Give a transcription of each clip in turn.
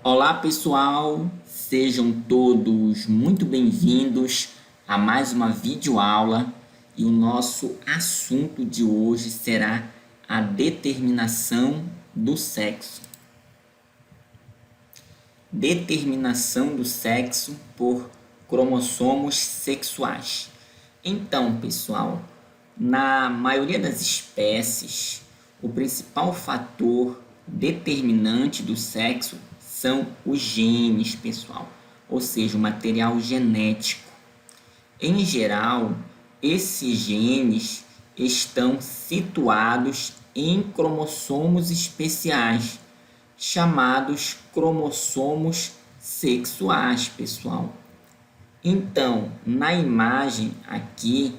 Olá pessoal, sejam todos muito bem-vindos a mais uma videoaula e o nosso assunto de hoje será a determinação do sexo. Determinação do sexo por cromossomos sexuais. Então, pessoal, na maioria das espécies, o principal fator determinante do sexo são os genes, pessoal, ou seja, o material genético. Em geral, esses genes estão situados em cromossomos especiais, chamados cromossomos sexuais, pessoal. Então, na imagem aqui,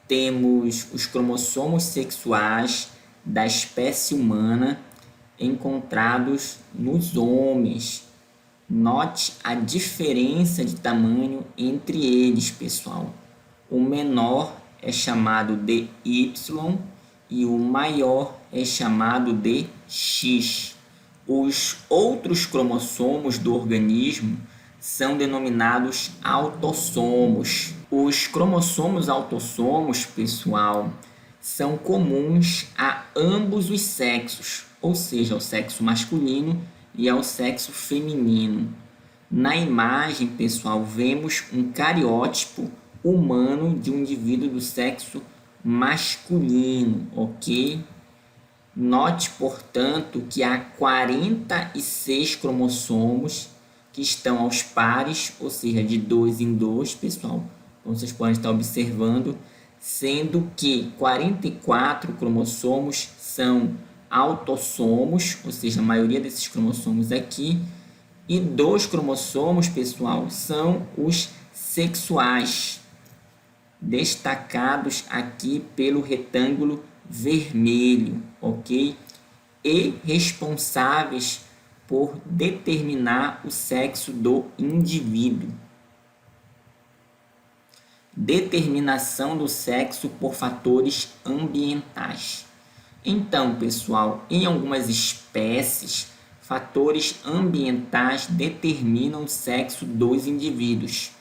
temos os cromossomos sexuais da espécie humana encontrados nos homens. Note a diferença de tamanho entre eles, pessoal. O menor é chamado de Y e o maior é chamado de X. Os outros cromossomos do organismo são denominados autossomos. Os cromossomos autossomos, pessoal, são comuns a ambos os sexos, ou seja, ao sexo masculino e ao sexo feminino. Na imagem, pessoal, vemos um cariótipo humano de um indivíduo do sexo masculino, ok? Note, portanto, que há 46 cromossomos que estão aos pares, ou seja, de 2 em 2, pessoal. Como vocês podem estar observando, sendo que 44 cromossomos são autossomos, ou seja, a maioria desses cromossomos aqui, e 2 cromossomos, pessoal, são os sexuais, destacados aqui pelo retângulo vermelho, ok? E responsáveis por determinar o sexo do indivíduo. Determinação do sexo por fatores ambientais. Então, pessoal, em algumas espécies, fatores ambientais determinam o sexo dos indivíduos.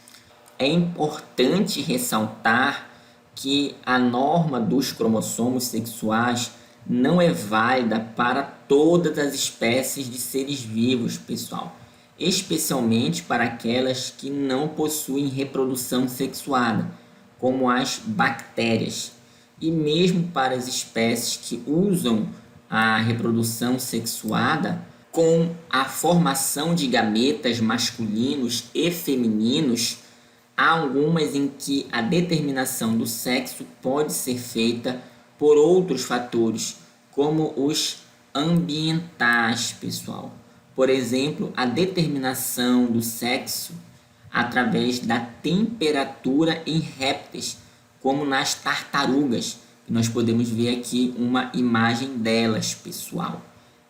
É importante ressaltar que a norma dos cromossomos sexuais não é válida para todas as espécies de seres vivos, pessoal, especialmente para aquelas que não possuem reprodução sexuada, como as bactérias, e mesmo para as espécies que usam a reprodução sexuada com a formação de gametas masculinos e femininos. Há algumas em que a determinação do sexo pode ser feita por outros fatores, como os ambientais, pessoal. Por exemplo, a determinação do sexo através da temperatura em répteis, como nas tartarugas. Nós podemos ver aqui uma imagem delas, pessoal.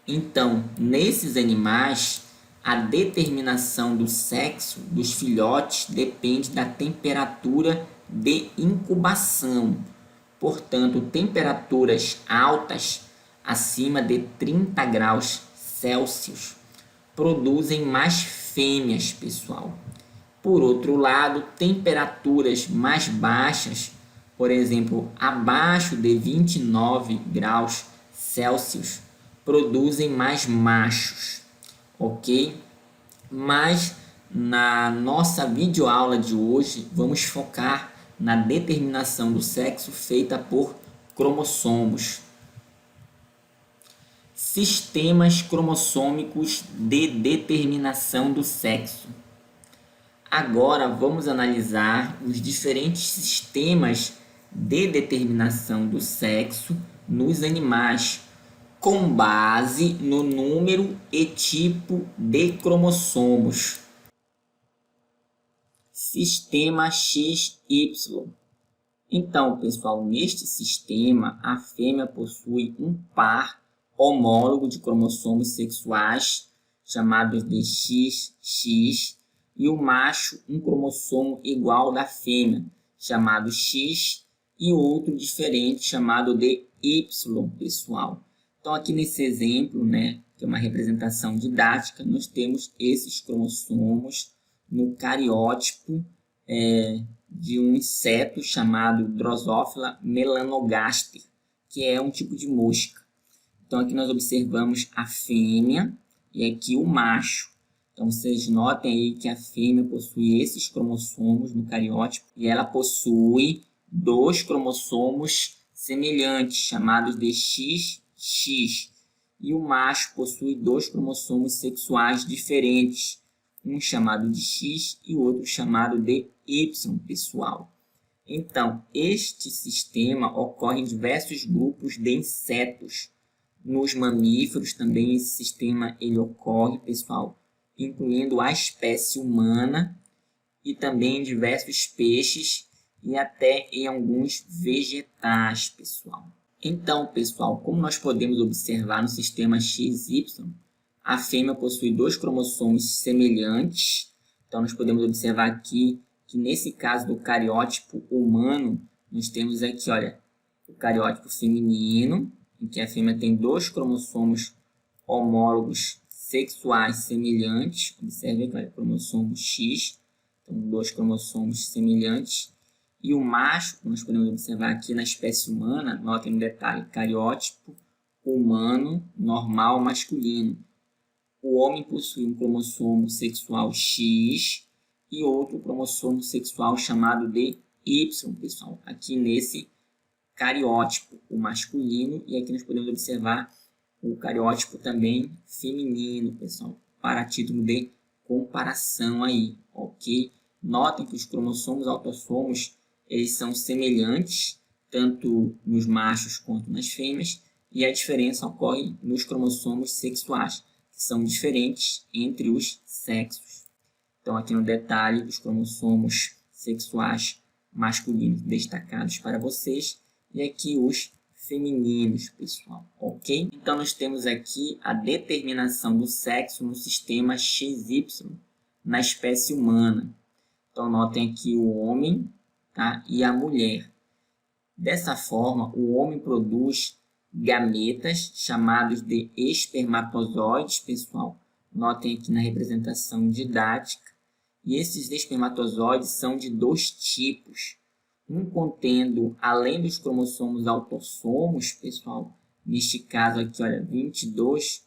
Então, nesses animais, a determinação do sexo dos filhotes depende da temperatura de incubação. Portanto, temperaturas altas, acima de 30 graus Celsius, produzem mais fêmeas, pessoal. Por outro lado, temperaturas mais baixas, por exemplo, abaixo de 29 graus Celsius, produzem mais machos, ok? Mas na nossa videoaula de hoje, vamos focar na determinação do sexo feita por cromossomos. Sistemas cromossômicos de determinação do sexo. Agora vamos analisar os diferentes sistemas de determinação do sexo nos animais, com base no número e tipo de cromossomos. Sistema XY. Então, pessoal, neste sistema, a fêmea possui um par homólogo de cromossomos sexuais, chamados de XX, e o macho um cromossomo igual da fêmea, chamado X, e outro diferente, chamado de Y, pessoal. Então, aqui nesse exemplo, que que é uma representação didática, nós temos esses cromossomos no cariótipo de um inseto chamado Drosophila melanogaster, que é um tipo de mosca. Então, aqui nós observamos a fêmea e aqui o macho. Então, vocês notem aí que a fêmea possui esses cromossomos no cariótipo e ela possui 2 cromossomos semelhantes, chamados de XX. E o macho possui 2 cromossomos sexuais diferentes, um chamado de X e outro chamado de Y, pessoal. Então, este sistema ocorre em diversos grupos de insetos. Nos mamíferos também esse sistema ele ocorre, pessoal, incluindo a espécie humana e também em diversos peixes e até em alguns vegetais, pessoal. Então, pessoal, como nós podemos observar no sistema XY, a fêmea possui 2 cromossomos semelhantes. Então, nós podemos observar aqui que nesse caso do cariótipo humano, nós temos aqui, olha, o cariótipo feminino, em que a fêmea tem 2 cromossomos homólogos sexuais semelhantes. Observe aqui, olha, cromossomo X, então 2 cromossomos semelhantes. E o macho, como nós podemos observar aqui na espécie humana, notem no detalhe, cariótipo humano normal masculino. O homem possui um cromossomo sexual X e outro cromossomo sexual chamado de Y, pessoal, aqui nesse cariótipo, o masculino, e aqui nós podemos observar o cariótipo também feminino, pessoal, para título de comparação aí, ok? Notem que os cromossomos autossomos eles são semelhantes, tanto nos machos quanto nas fêmeas, e a diferença ocorre nos cromossomos sexuais, que são diferentes entre os sexos. Então, aqui no detalhe, os cromossomos sexuais masculinos destacados para vocês, e aqui os femininos, pessoal, ok? Então, nós temos aqui a determinação do sexo no sistema XY, na espécie humana. Então, notem aqui o homem, tá? E a mulher. Dessa forma, o homem produz gametas chamados de espermatozoides, pessoal. Notem aqui na representação didática. E esses espermatozoides são de 2 tipos. Um contendo, além dos cromossomos autossomos, pessoal, neste caso aqui, olha, 22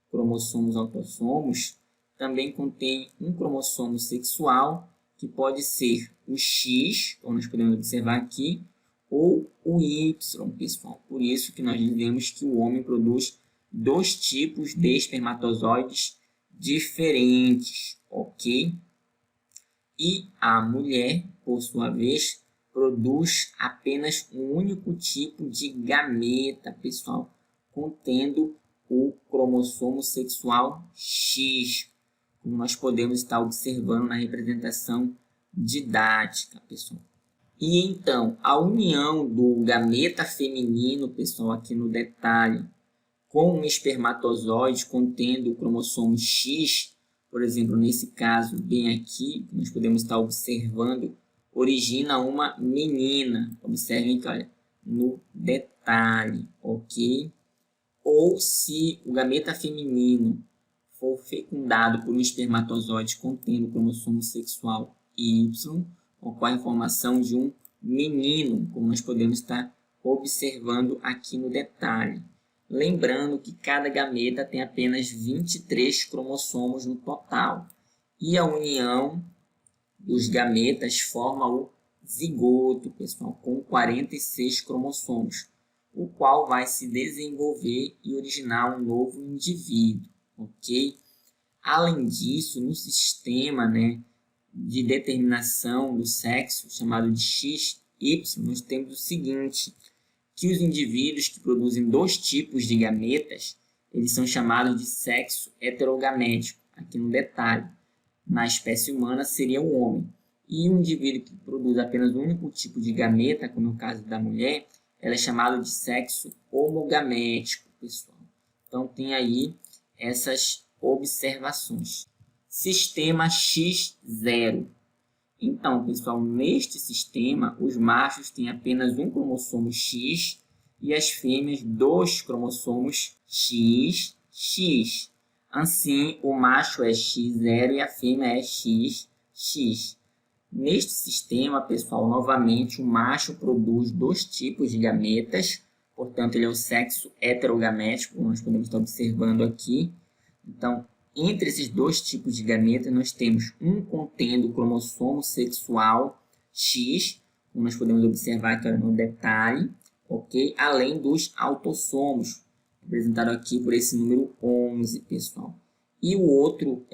cromossomos autossomos, também contém um cromossomo sexual, que pode ser o X, como nós podemos observar aqui, ou o Y, pessoal. Por isso que nós dizemos que o homem produz 2 tipos de espermatozoides diferentes, ok? E a mulher, por sua vez, produz apenas um único tipo de gameta, pessoal, contendo o cromossomo sexual X, como nós podemos estar observando na representação didática, pessoal. E então, a união do gameta feminino, pessoal, aqui no detalhe, com um espermatozoide contendo o cromossomo X, por exemplo, nesse caso, bem aqui, nós podemos estar observando, origina uma menina. Observem que, olha, no detalhe, ok? Ou se o gameta feminino for fecundado por um espermatozoide contendo o cromossomo sexual Y, ocorre a formação de um menino, como nós podemos estar observando aqui no detalhe. Lembrando que cada gameta tem apenas 23 cromossomos no total. E a união dos gametas forma o zigoto, pessoal, com 46 cromossomos, o qual vai se desenvolver e originar um novo indivíduo, ok? Além disso, no sistema, de determinação do sexo, chamado de XY, nós temos o seguinte, que os indivíduos que produzem 2 tipos de gametas, eles são chamados de sexo heterogamético, aqui no detalhe. Na espécie humana seria o homem. E um indivíduo que produz apenas um único tipo de gameta, como é o caso da mulher, ela é chamada de sexo homogamético, pessoal. Então tem aí essas observações. Sistema X0. Então, pessoal, neste sistema, os machos têm apenas um cromossomo X e as fêmeas 2 cromossomos X, X. Assim, o macho é X0 e a fêmea é XX. Neste sistema, pessoal, novamente, o macho produz dois tipos de gametas, portanto, ele é o sexo heterogamético, como nós podemos estar observando aqui. Então, entre esses dois tipos de gametas, nós temos um contendo o cromossomo sexual X, como nós podemos observar aqui no detalhe, ok? Além dos autossomos, representado aqui por esse número 11, pessoal. E o outro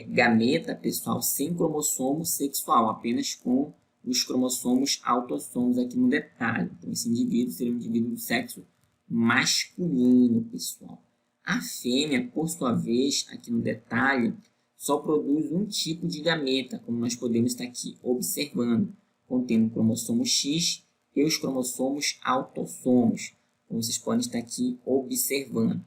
gameta, pessoal, sem cromossomo sexual, apenas com os cromossomos autossomos aqui no detalhe. Então, esse indivíduo seria um indivíduo do sexo masculino, pessoal. A fêmea, por sua vez, aqui no detalhe, só produz um tipo de gameta, como nós podemos estar aqui observando, contendo o cromossomo X e os cromossomos autossomos, como vocês podem estar aqui observando.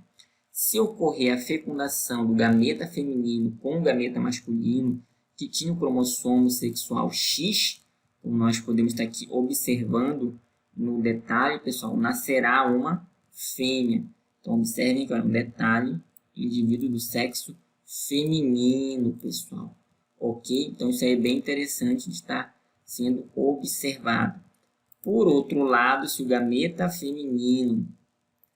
Se ocorrer a fecundação do gameta feminino com o gameta masculino, que tinha o cromossomo sexual X, como nós podemos estar aqui observando no detalhe, pessoal, nascerá uma fêmea. Então, observem que, no detalhe, indivíduo do sexo feminino, pessoal. Ok? Então, isso aí é bem interessante de estar sendo observado. Por outro lado, se o gameta feminino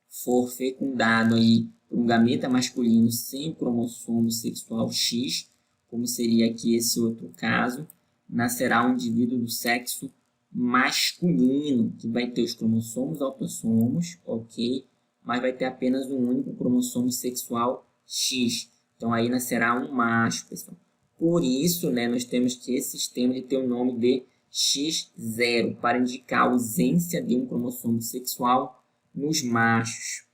for fecundado aí por um gameta masculino sem cromossomo sexual X, como seria aqui esse outro caso, nascerá um indivíduo do sexo masculino, que vai ter os cromossomos autossomos, ok? Mas vai ter apenas um único cromossomo sexual X. Então, aí nascerá um macho, pessoal. Por isso, nós temos que esse sistema ele tem o nome de X0, para indicar a ausência de um cromossomo sexual nos machos,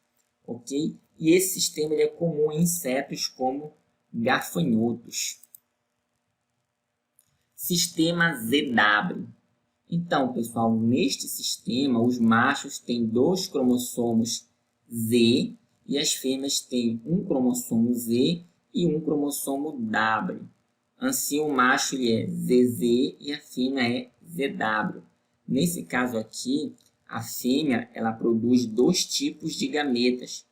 ok? E esse sistema ele é comum em insetos como gafanhotos. Sistema ZW. Então, pessoal, neste sistema, os machos têm dois cromossomos Z e as fêmeas têm um cromossomo Z e um cromossomo W. Assim, o macho ele é ZZ e a fêmea é ZW. Nesse caso aqui, a fêmea ela produz dois tipos de gametas,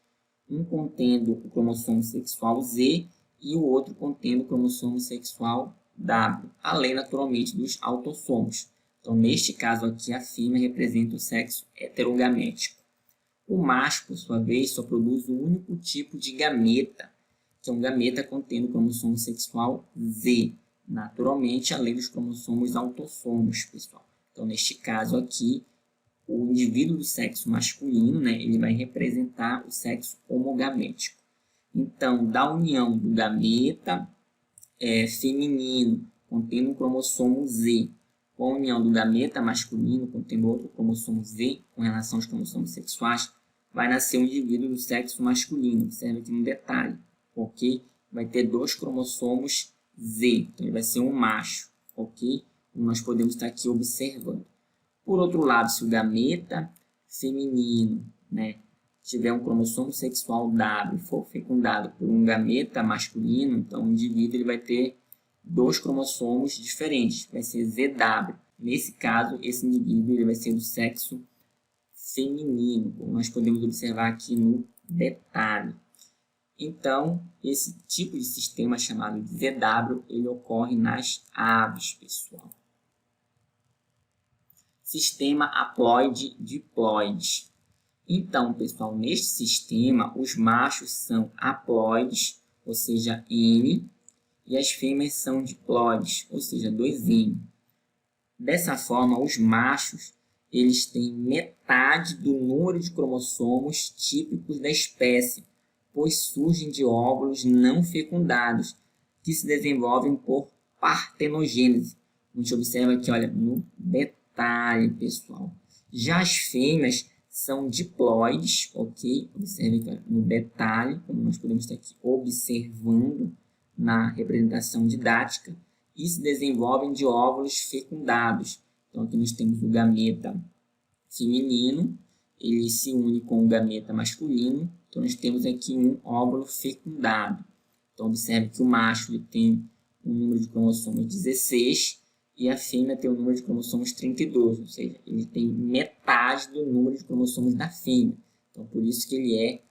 um contendo o cromossomo sexual Z e o outro contendo o cromossomo sexual W, além naturalmente dos autossomos. Então, neste caso aqui, a fêmea representa o sexo heterogamético. O macho, por sua vez, só produz um único tipo de gameta, que é um gameta contendo o cromossomo sexual Z, naturalmente, além dos cromossomos autossomos, pessoal. Então, neste caso aqui, o indivíduo do sexo masculino, ele vai representar o sexo homogamético. Então, da união do gameta feminino, contendo um cromossomo Z, com a união do gameta masculino, contendo outro cromossomo Z, com relação aos cromossomos sexuais, vai nascer um indivíduo do sexo masculino. Observe aqui no detalhe, ok? Vai ter dois cromossomos Z, então ele vai ser um macho, ok? Como nós podemos estar aqui observando. Por outro lado, se o gameta feminino tiver um cromossomo sexual W e for fecundado por um gameta masculino, então o indivíduo ele vai ter dois cromossomos diferentes, vai ser ZW. Nesse caso, esse indivíduo ele vai ser do sexo feminino, como nós podemos observar aqui no detalhe. Então, esse tipo de sistema chamado de ZW, ele ocorre nas aves, pessoal. Sistema haploide-diploide. Então, pessoal, neste sistema, os machos são haploides, ou seja, N, e as fêmeas são diploides, ou seja, 2N. Dessa forma, os machos eles têm metade do número de cromossomos típicos da espécie, pois surgem de óvulos não fecundados, que se desenvolvem por partenogênese. A gente observa aqui, olha, no detalhe, pessoal. Já as fêmeas são diploides, ok? Observe aqui, no detalhe, como nós podemos estar aqui observando na representação didática, e se desenvolvem de óvulos fecundados. Então, aqui nós temos o gameta feminino, ele se une com o gameta masculino, então nós temos aqui um óvulo fecundado. Então, observe que o macho ele tem um número de cromossomos 16 e a fêmea tem um número de cromossomos 32, ou seja, ele tem metade do número de cromossomos da fêmea. Então, por isso que ele é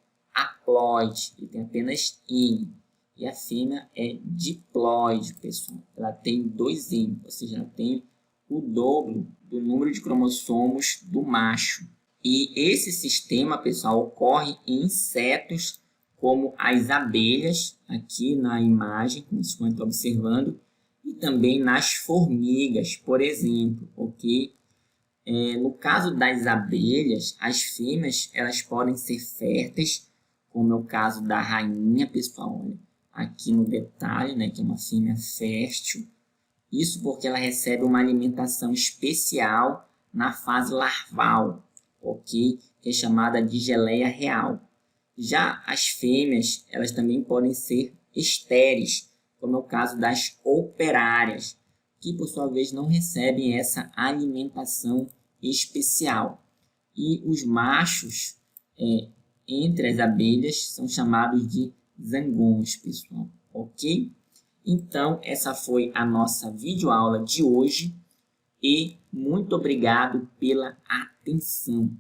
haploide, ele tem apenas N. E a fêmea é diploide, pessoal. Ela tem 2 N, ou seja, ela tem o dobro do número de cromossomos do macho. E esse sistema, pessoal, ocorre em insetos como as abelhas, aqui na imagem, como vocês estão observando, e também nas formigas, por exemplo, ok? No caso das abelhas, as fêmeas elas podem ser férteis, como é o caso da rainha, pessoal, olha, aqui no detalhe, né, que é uma fêmea fértil. Isso porque ela recebe uma alimentação especial na fase larval, ok? Que é chamada de geleia real. Já as fêmeas, elas também podem ser estéreis, como é o caso das operárias, que por sua vez não recebem essa alimentação especial. E os machos, entre as abelhas, são chamados de zangões, pessoal, ok? Então, essa foi a nossa videoaula de hoje e muito obrigado pela atenção.